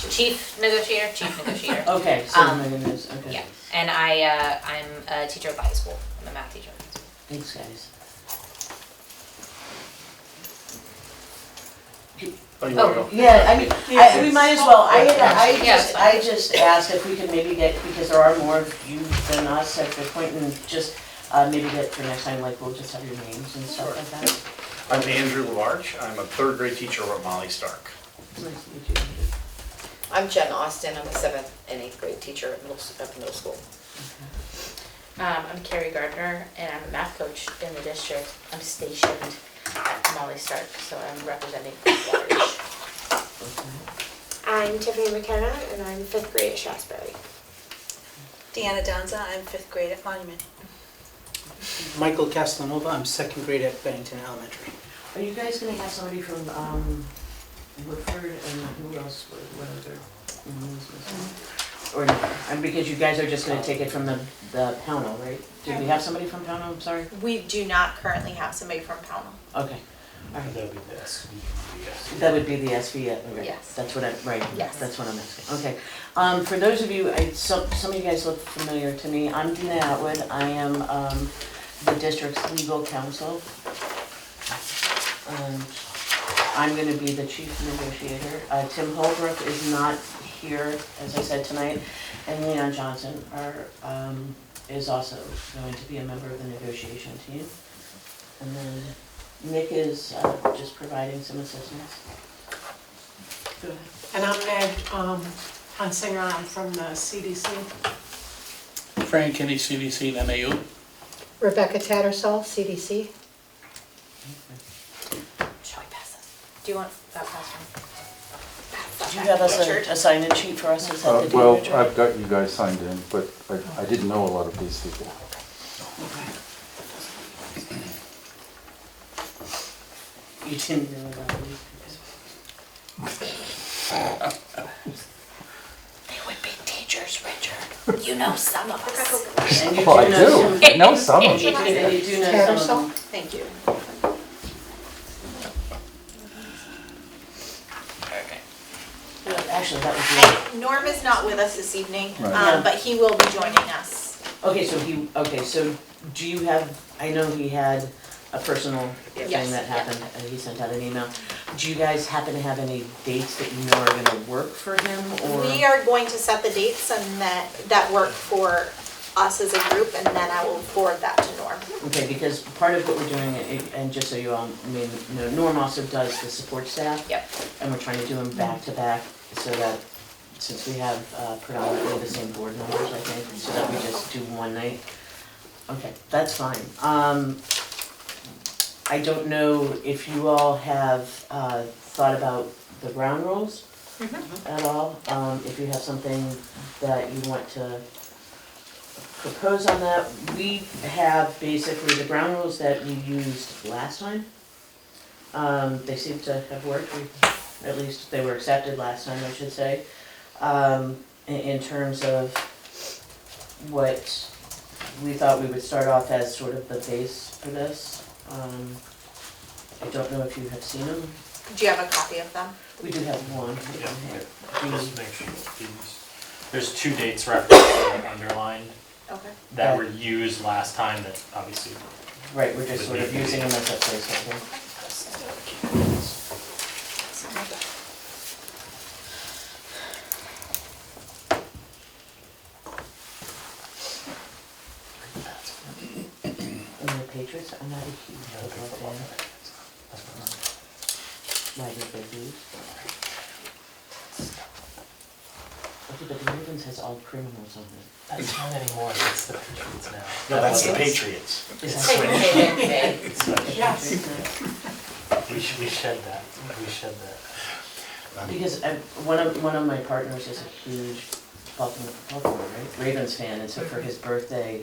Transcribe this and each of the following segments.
Chief negotiator. Okay, so Megan is, okay. Yeah, and I'm a teacher at the high school. I'm a math teacher at the high school. Thanks, guys. Yeah, I mean, we might as well, I just asked if we could maybe get, because there are more of you than us at the point, and just maybe get for next time, like, we'll just have your names and stuff like that. I'm Andrew LaMarche. I'm a third grade teacher at Molly Stark. It's nice to meet you, Andrew. I'm Jen Austin. I'm a 7th and 8th grade teacher at middle school. I'm Carrie Gardner, and I'm a math coach in the district. I'm stationed at Molly Stark, so I'm representing Large. I'm Tiffany McKenna, and I'm 5th grade at Shasberry. Deanna Donza, I'm 5th grade at Monument. Michael Castanova, I'm 2nd grade at Bennington Elementary. Are you guys gonna have somebody from, Woodford and who else, what other? Or, and because you guys are just gonna take it from the Pownell, right? Did we have somebody from Pownell, I'm sorry? We do not currently have somebody from Pownell. Okay, all right. That would be the SV. That would be the SV, okay. Yes. That's what right, Yes. that's what I'm asking, okay. For those of you, some of you guys look familiar to me. I'm Dina Atwood, I am, the district's legal counsel. And I'm gonna be the chief negotiator. Tim Holbrook is not here, as I said tonight, and Leon Johnson is also going to be a member of the negotiation team. And then Nick is just providing some assistance. Go ahead. And I'm Meg Hunsinger, I'm from the CDC. Frank Kinney, CDC and MAU. Rebecca Tattersall, CDC. Shall we pass this? Do you want that passed on? Did you have us a sign-in sheet for us? Is that the Well, date? I've got you guys signed in, but I didn't know a lot of these people. You didn't know about these They would be teachers, Richard. You know some of us. And you Well, I know do. some- I know some of And you them. do know some of them. Thank you. Actually, that would And Norm is not with us this evening, Right. but he will be joining us. be, so do you have, I know he had a personal thing Yes, that yeah. happened, and he sent out an email. Do you guys happen to have any dates that you know are gonna work for him, or? We are going to set the dates and that work for us as a group, and then I will forward that to Norm. Okay, because part of what we're doing, and just so you all may know, Norm also does the support staff. Yep. And we're trying to do them back to back, so that, since we have predominantly the same board members, I think, so that we just do one night. Okay, that's fine. I don't know if you all have thought about the ground rules at all. If you have something that you want to propose on that. We have basically the ground rules that we used last time. They seem to have worked. At least they were accepted last time, I should say. In terms of what we thought we would start off as sort of the base for this. I don't know if you have seen them. Do you have a copy of them? We do have one. Just make sure there's 2 dates referenced that are underlined Okay. that were used last time that obviously. Right, we're just sort of using them as a placeholder. And the Patriots, I'm not a huge football fan. Why did they lose? Okay, but the Ravens has all criminals on it. That's not anymore, it's the Patriots now. No, that's the Patriots. Is that We shed that, Because one of my partners is a huge Baltimore, right? Ravens fan, and so for his birthday,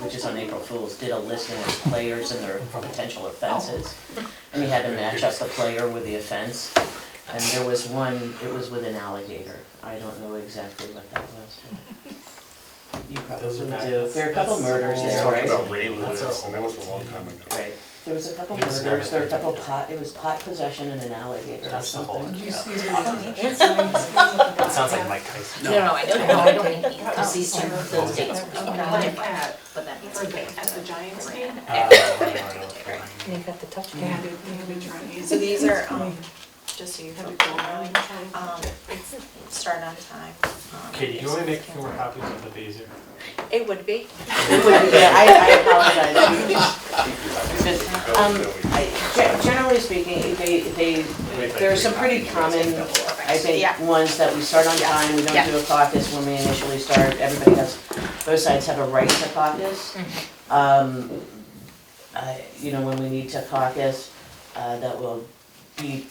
which is on April Fool's, did a listing of players and their potential offenses. And he had to match up the player with the offense. And there was one, it was with an alligator. I don't know exactly what that was. You probably do. There are a couple murders there, right? about Ray Lewis, and that was a long time ago. Right. There was a couple murders, there were a couple it was pot possession and an alligator or That's the whole. something. Yeah. sounds like Mike Tyson. No, I know, no, I don't mean, because these two, those dates are Like different, at, but that means. for the, at the Giants game. You got the touch. They had to try and use So it. these are, just so you Had have to go around and try and- it's starting on time. Katie, do you want me to make a few more copies of the Bezier? It would be. Yeah, I apologize. Generally speaking, there are some pretty common, I think, Yeah. ones that we start on time, we don't do a caucus when we initially start, everybody has, both sides have a right to caucus. When we need to caucus, that will be,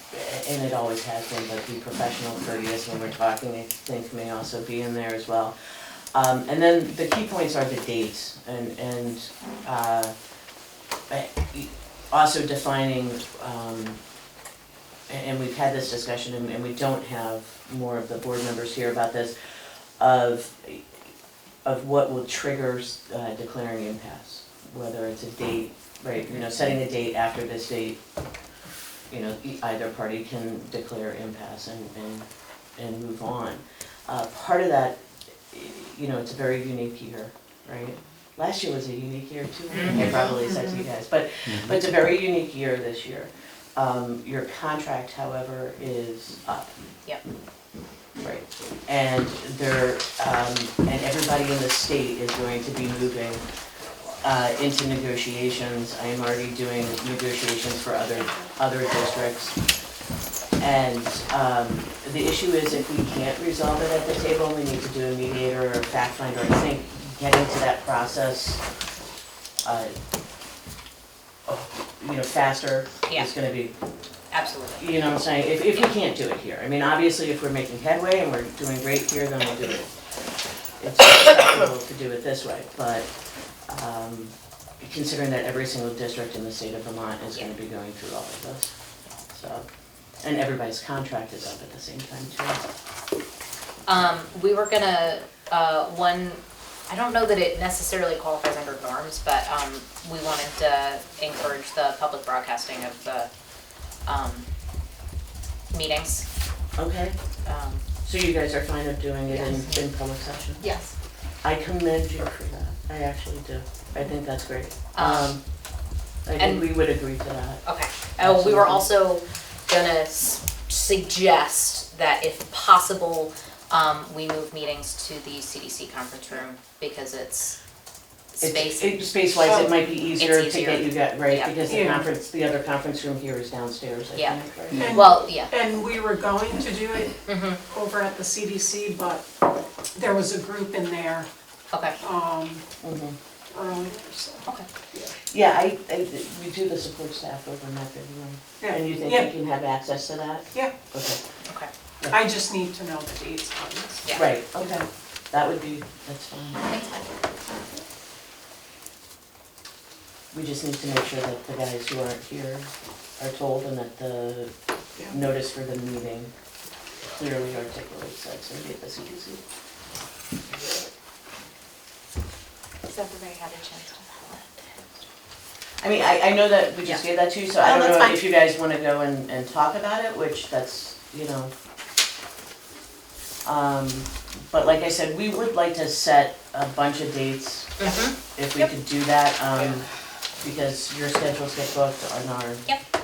and it always has been, but be professional, courteous when we're talking, I think may also be in there as well. And then the key points are the dates and also defining, and we've had this discussion and we don't have more of the board members here about this, of what will trigger declaring impasse, whether it's a date, right, setting a date after this date, either party can declare impasse and move on. Part of that, it's a very unique year, right? Last year was a unique year too, I probably said to you guys, but it's a very unique year this year. Your contract, however, is up. Yep. Right, and and everybody in the state is going to be moving into negotiations. I am already doing negotiations for other districts. And the issue is if we can't resolve it at the table, we need to do a mediator or a fact finder. I think getting to that process, faster Yeah. is gonna be, Absolutely. you know what I'm saying? If we can't do it here. I mean, obviously, if we're making headway and we're doing great here, then we'll do it. It's acceptable to do it this way, but considering that every single district in the state of Vermont is gonna be going through all of this, so. And everybody's contract is up at the same time too. We were gonna, I don't know that it necessarily qualifies under norms, but we wanted to encourage the public broadcasting of the meetings. Okay, so you guys are fine of doing it in public session? Yes. I commend you for that, I actually do. I think that's great. I think and- we would agree to that. Okay. Oh, we were Absolutely. also gonna suggest that if possible, we move meetings to the CDC conference room because it's space. Space-wise, it might be easier It's to get easier. you, right, Yeah. because the Yeah. the other conference room here is downstairs, I Yeah. think, right? And- Well, yeah. And we were going to do it Mhm. over at the CDC, but there was a group in there, Okay. Mhm. earlier, so. Okay. Yeah, we do the support staff over in that big room. Yeah. And you think Yeah. you can have access to that? Yeah, Okay, Okay. I just need to know the dates on this. Yeah. right, okay, that's fine. Thanks, Mike. We just need to make sure that the guys who aren't here are told and that the notice for the meeting clearly articulates that, so we get the CDC. Has everybody had a chance to? I mean, I know that we just gave that to you, so I Oh, don't that's know fine. if you guys wanna go and talk about it, which that's, but like I said, we would like to set a bunch of dates, if we could do that, because your schedules get booked and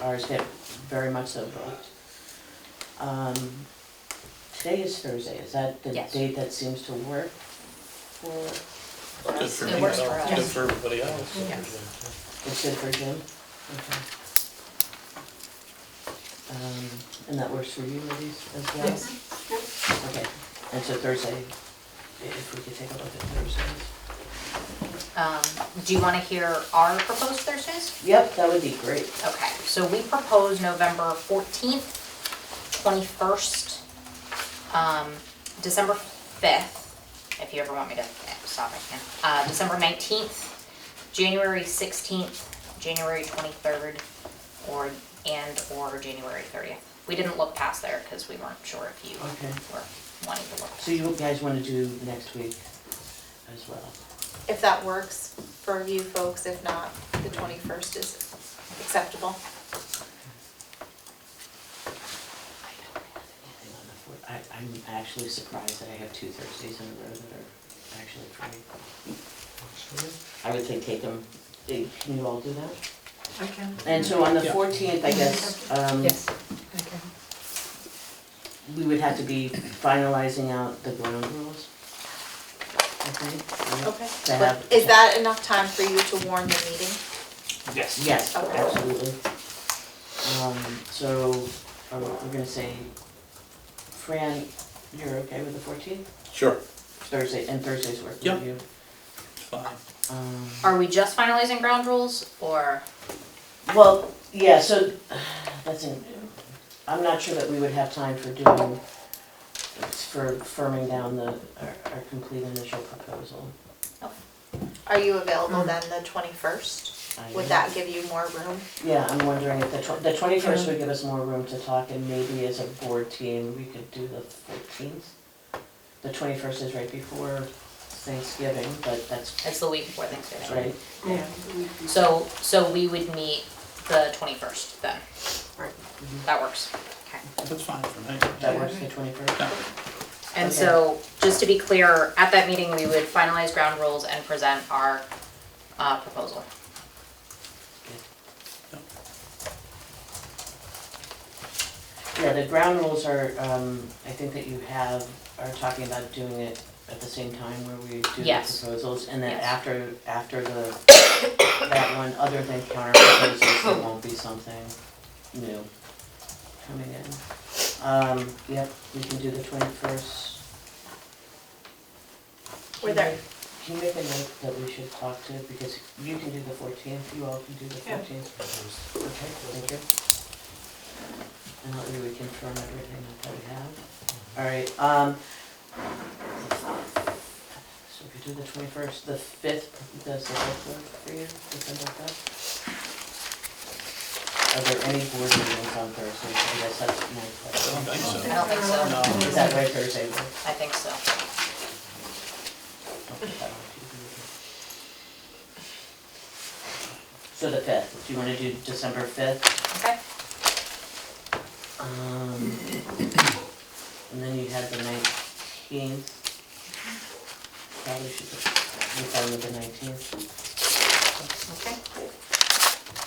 ours get very much so booked. Today is Thursday, is that the Yes. date that seems to work for Good us? for It me, works though. for us. Good for everybody else. It's good for Jim? Okay. And that works for you, ladies, as well? Yes. Okay, and so Thursday, if we could take a look at Thursdays. Do you wanna hear our proposed Thursdays? Yep, that would be great. Okay, so we propose November 14th, 21st, December 5th, if you ever want me to stop, I can. December 19th, January 16th, January 23rd, or January 30th. We didn't look past there because we weren't sure if you Okay. were wanting to look. So you guys want to do next week as well? If that works for you folks, if not, the 21st is acceptable. I don't have anything on the fourth. I I'm actually surprised that I have 2 Thursdays in a row that are actually free. I would say take them, can you all do that? I can. And so on the Yeah. 14th, I guess, Yes, I can. we would have to be finalizing out the ground rules, I think. right? Okay. To have- Is that enough time for you to warn the meeting? Yes. Yes, Okay. absolutely. So, we're gonna say, Fran, you're okay with the 14th? Sure. Thursday, and Thursday's work Yep. with you? It's fine. Are we just finalizing ground rules, or? Well, yeah, so, I'm not sure that we would have time for firming down our complete initial proposal. Are you available then the 21st? Would that give you more room? Yeah, I'm wondering if the 21st would give us more room to talk, and maybe as a board team, we could do the 14th. The 21st is right before Thanksgiving, but that's It's the week before Thanksgiving. right. Yeah. So we would meet the 21st then. Right. That works. Okay. That's fine for me. That works, the 21st? Yeah. And Okay. so, just to be clear, at that meeting, we would finalize ground rules and present our proposal. Yeah, the ground rules are, I think that you are talking about doing it at the same time where we do the Yes. proposals, and then Yes. after that one, other than counter proposals, there won't be something new coming in. Yep, we can do the 21st. Were there, Can you make a note that we should talk to, because you can do the 14th, you all can do the Yeah. 14th? Okay, thank you. And let me reconfirm everything that we have. All right, so if you do the 21st, the 5th, does the 5th work for you, December 5th? Are there any board meetings on Thursday? I guess that's my I don't question. think so. I don't think so. No. Is that right, Thursday? work? I think so. Don't put that on TV. So the 5th, do you want to do December 5th? Okay. And then you had the 19th. Probably should be fine with the 19th. Okay.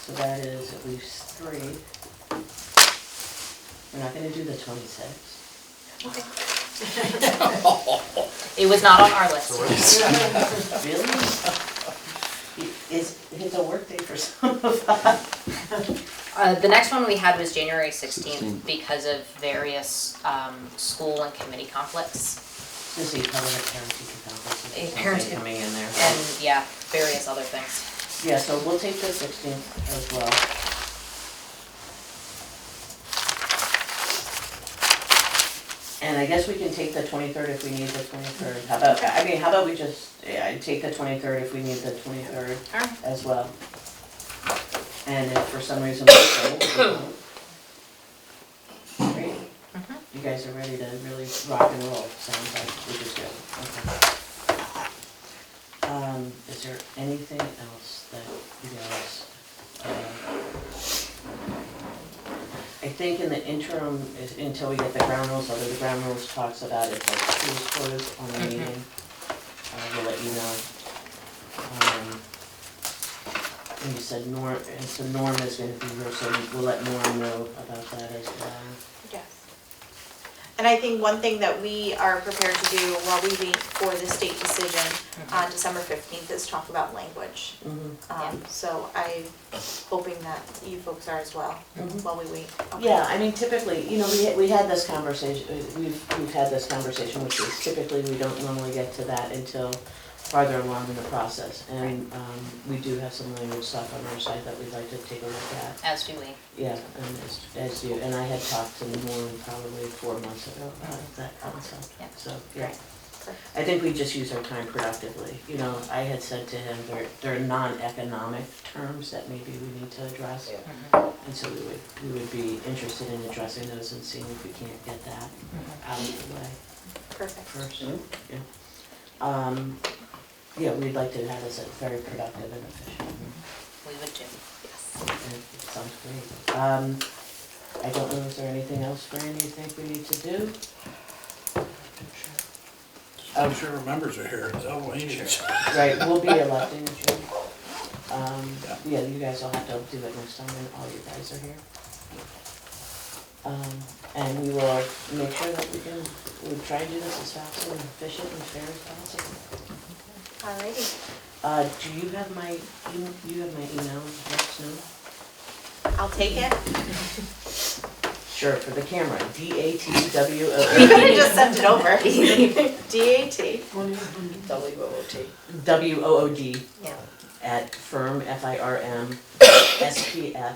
So that is at least 3. We're not gonna do the 26th. It was not on our list. Really? It's a work day for some of us. The next one we had was January 16th because of various school and committee conflicts. Just so you probably have parent-teacher conferences, A or parent- something coming in there. And yeah, various other things. Yeah, so we'll take the 16th as well. And I guess we can take the 23rd if we need the 23rd. How about we just, take the 23rd if we need the 23rd Alright. as well. And if for some reason we don't, we won't. Great. Mhm. You guys are ready to really rock and roll, sounds like, which is good. Okay. Is there anything else that you guys, I think in the interim, until we get the ground rules, although the ground rules talks about if the school's closed on the Mhm. meeting, we'll let you know. And you said Norm, and so Norm is gonna be here, so we'll let Norm know about that as well. yes. And I think one thing that we are prepared to do while we wait for the state decision on December 15th is talk about language. So I'm hoping that you folks are as well Mhm. while we wait. Okay. Yeah, I mean, typically, we had this conversation, we've had this conversation, which is typically we don't normally get to that until farther along in the process. And we do have some language stuff on our side that we'd like to take a look at. As do we. Yeah, and as you, and I had talked to Norm probably 4 months ago about that concept, Yeah. so, yeah. Great. I think we just use our time productively. I had said to him, there are non-economic terms that maybe we need to address. And so we would be interested in addressing those and seeing if we can't get that out of the way Perfect. first. Yeah, we'd like to have this very productive and efficient. We would too. And it sounds great. I don't know, is there anything else, Fran, you think we need to do? I'm sure our members are here, so meetings. Right, we'll be electing the chair. Yeah. Yeah, you guys will have to do it next time when all you guys are here. And we will make sure that we'll try and do this as fast and efficient and fair as possible. Alrighty. Do you have my, you have my email, Rex, no? I'll take it. Sure, for the camera, You could DATWOOD. just send it over. DAT. WOOT. WOOD Yeah. at firm, FIRM,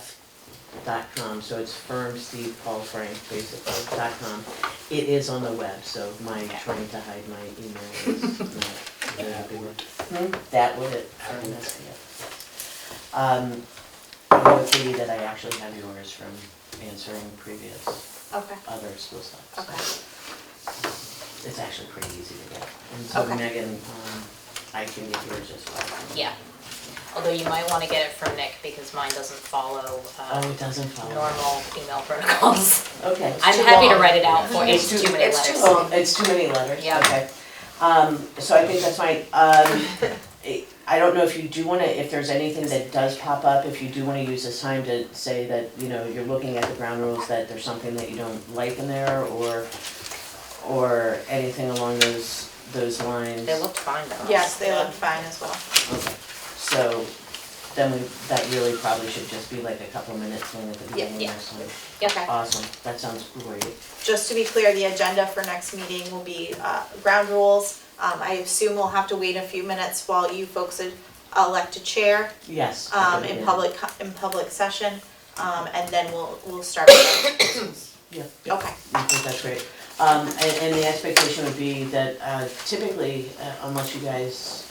SPF.com. So it's firm, Steve, Paul, Frank, basically, .com. It is on the web, so my trying to hide my email is not very happy with. That would it, firm, SPF. I know, Katie, that I actually have yours from answering previous Okay. other school stuff. so Okay. It's actually pretty easy to get. And so Okay. Megan, I can get yours as well. Yeah. Although you might wanna get it from Nick because mine doesn't follow, Oh, it doesn't follow. normal email protocols. Okay. I'm too happy to long. write it out for you, it's It's too many it's too letters. long. It's too many letters? Yeah. Okay. So I think that's fine. I don't know if you do wanna, if there's anything that does pop up, if you do wanna use this time to say that, you know, you're looking at the ground rules, that there's something that you don't like in there, or anything along those lines. They looked fine though. Yes, they look fine as well. Okay, so then that really probably should just be like a couple minutes thing at the beginning yeah. next time. Okay. Awesome, that sounds great. Just to be clear, the agenda for next meeting will be ground rules. I assume we'll have to wait a few minutes while you folks elect a chair Yes. in public session, and then we'll start with Yeah. Okay. I think that's great. And the expectation would be that typically, unless you guys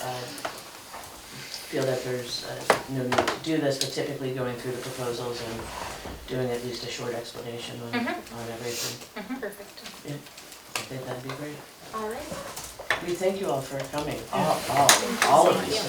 feel that there's no need to do this, but typically going through the proposals and doing at least a short explanation on everything. Perfect. Yeah, I think that'd be great. All right. We thank you all for coming, all of you.